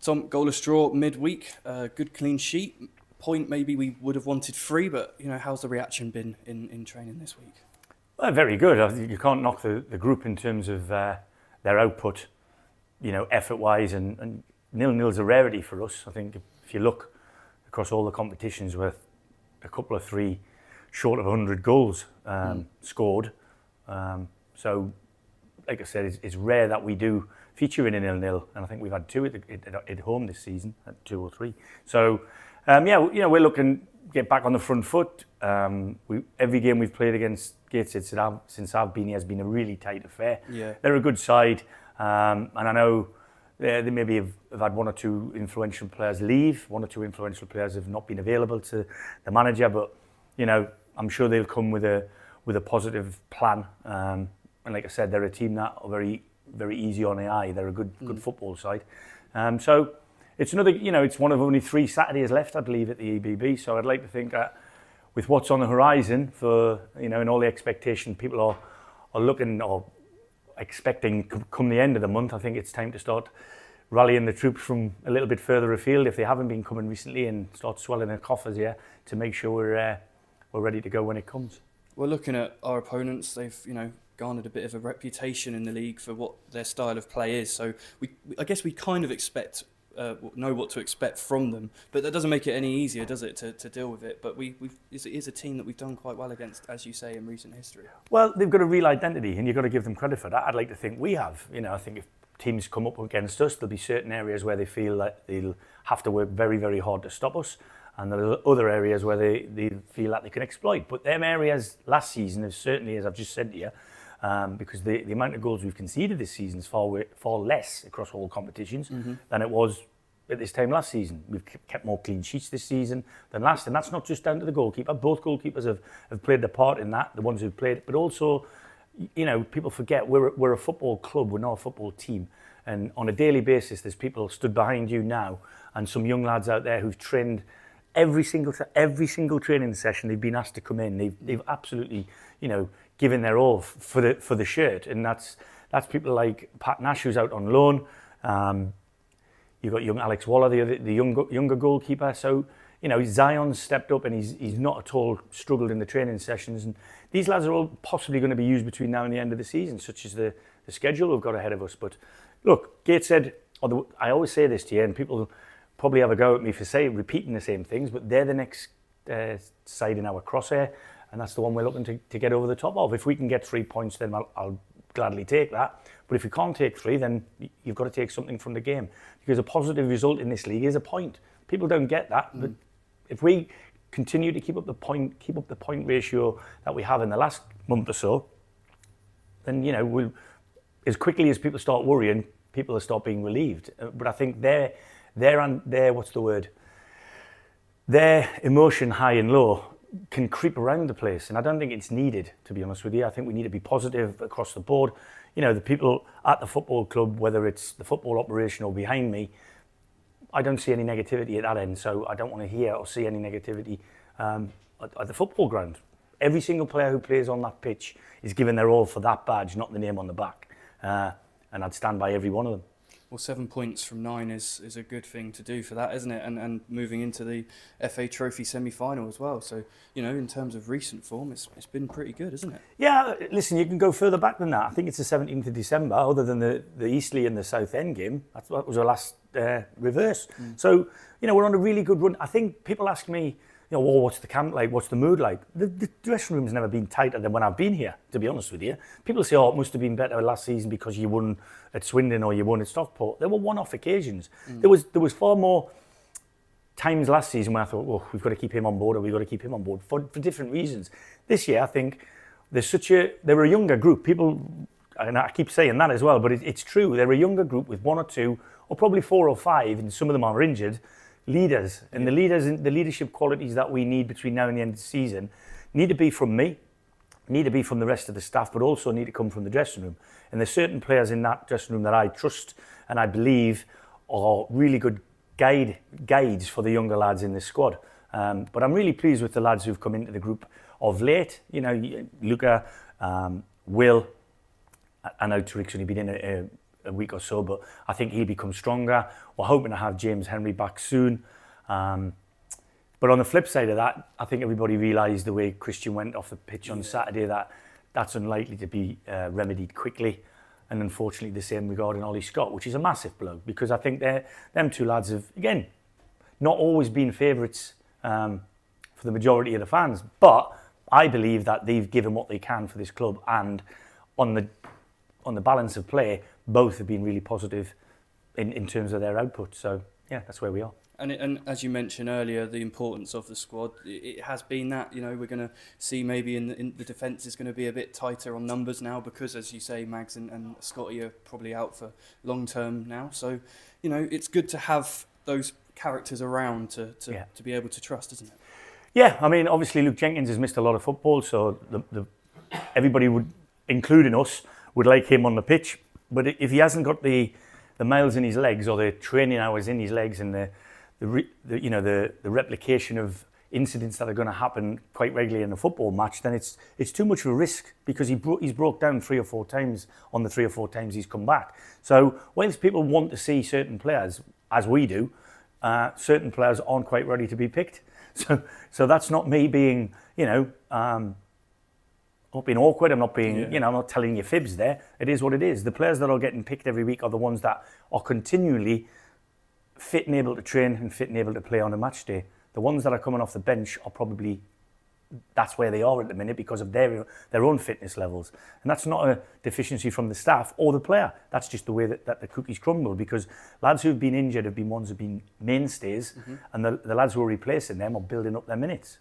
Tom, goalless draw midweek, good clean sheet. Point maybe we would have wanted 3, but how's the reaction been in training this week? Well, very good. I think you can't knock the group in terms of their output, effort-wise, and 0-0's a rarity for us. I think if you look across all the competitions, with a couple of 3 short of 100 goals scored. So, like I said, it's rare that we do feature in a 0-0, and I think we've had 2 at home this season, 2 or 3. So, we're looking to get back on the front foot. Every game we've played against Gateshead since I've been here has been a really tight affair. Yeah. They're a good side, and I know they maybe have had 1 or 2 influential players leave. 1 or 2 influential players have not been available to the manager, but I'm sure they'll come with a positive plan. And like I said, they're a team that are very, very easy on the eye. They're a good football side. So it's another, it's one of only 3 Saturdays left, I believe, at the EBB. So I'd like to think that with what's on the horizon for, and all the expectation people are looking or expecting come the end of the month, I think it's time to start rallying the troops from a little bit further afield if they haven't been coming recently, and start swelling their coffers here to make sure we're ready to go when it comes. Well, looking at our opponents, they've garnered a bit of a reputation in the league for what their style of play is. So I guess we kind of know what to expect from them, but that doesn't make it any easier, does it, to deal with it? But it is a team that we've done quite well against, as you say, in recent history. Well, they've got a real identity, and you've got to give them credit for that. I'd like to think we have. I think if teams come up against us, there'll be certain areas where they feel like they'll have to work very, very hard to stop us, and there are other areas where they feel like they can exploit. But them areas last season is certainly, as I've just said to you, because the amount of goals we've conceded this season is far less across all competitions than it was at this time last season. We've kept more clean sheets this season than last, and that's not just down to the goalkeeper. Both goalkeepers have played their part in that, the ones who've played, but also, people forget we're a football club, we're not a football team. And on a daily basis, there's people stood behind you now, and some young lads out there who've trained every single training session. They've been asked to come in. They've absolutely, given their all for the shirt, and that's people like Pat Nash, who's out on loan. You've got young Alex Waller, the younger goalkeeper. So, Zion's stepped up, and he's not at all struggled in the training sessions. And these lads are all possibly going to be used between now and the end of the season, such as the schedule we've got ahead of us. But look, Gateshead, I always say this to you, and people probably have a go at me for repeating the same things, but they're the next side in our crosshair, and that's the one we're looking to get over the top of. If we can get 3 points, then I'll gladly take that. But if you can't take 3, then you've got to take something from the game, because a positive result in this league is a point. People don't get that, but if we continue to keep up the point ratio that we have in the last month or so, then we'll, as quickly as people start worrying, people will start being relieved. But I think their what's the word? Their emotion, high and low, can creep around the place, and I don't think it's needed, to be honest with you. I think we need to be positive across the board. The people at the football club, whether it's the football operation or behind me, I don't see any negativity at that end, so I don't want to hear or see any negativity at the football ground. Every single player who plays on that pitch is giving their all for that badge, not the name on the back, and I'd stand by every one of them. Well, 7 points from 9 is a good thing to do for that, isn't it? And moving into the FA Trophy semi-final as well. So, in terms of recent form, it's been pretty good, isn't it? Yeah, listen, you can go further back than that. I think it's the 17th of December, other than the Eastleigh and the Southend game. That was our last reverse. So, we're on a really good run. I think people ask me, what's the camp like? What's the mood like? The dressing room's never been tighter than when I've been here, to be honest with you. People say, it must have been better last season because you won at Swindon or you won at Stockport. There were one-off occasions. There was far more times last season when I thought, we've got to keep him on board, or we've got to keep him on board for different reasons. This year, I think they're a younger group. People, and I keep saying that as well, but it's true. They're a younger group with 1 or 2, or probably 4 or 5, and some of them are injured, leaders. And the leadership qualities that we need between now and the end of the season need to be from me, need to be from the rest of the staff, but also need to come from the dressing room. And there's certain players in that dressing room that I trust and I believe are really good guides for the younger lads in this squad. But I'm really pleased with the lads who've come into the group of late. Luca, Will, I know Tariq's only been in a week or so, but I think he'll become stronger. We're hoping to have James Henry back soon. But on the flip side of that, I think everybody realised the way Christian went off the pitch on Saturday that that's unlikely to be remedied quickly. And unfortunately the same regarding Ollie Scott, which is a massive blow, because I think them two lads have, again, not always been favourites for the majority of the fans. But I believe that they've given what they can for this club, and on the balance of play, both have been really positive in terms of their output. So, yeah, that's where we are. And as you mentioned earlier, the importance of the squad, it has been that, we're going to see maybe in the defence is going to be a bit tighter on numbers now because, as you say, Mags and Scotty are probably out for long term now. So, it's good to have those characters around to be able to trust, isn't it? Yeah, I mean, obviously Luke Jenkins has missed a lot of football, so everybody would, including us, would like him on the pitch. But if he hasn't got the miles in his legs or the training hours in his legs and the replication of incidents that are going to happen quite regularly in a football match, then it's too much of a risk, because he's broke down 3 or 4 times on the 3 or 4 times he's come back. So whilst people want to see certain players, as we do, certain players aren't quite ready to be picked. So that's not me being, I'm not being awkward. I'm not being, I'm not telling you fibs there. It is what it is. The players that are getting picked every week are the ones that are continually fit and able to train and fit and able to play on a match day. The ones that are coming off the bench are probably, that's where they are at the minute because of their own fitness levels. And that's not a deficiency from the staff or the player. That's just the way that the cookies crumble, because lads who've been injured have been ones who've been mainstays, and the lads who are replacing them are building up their minutes.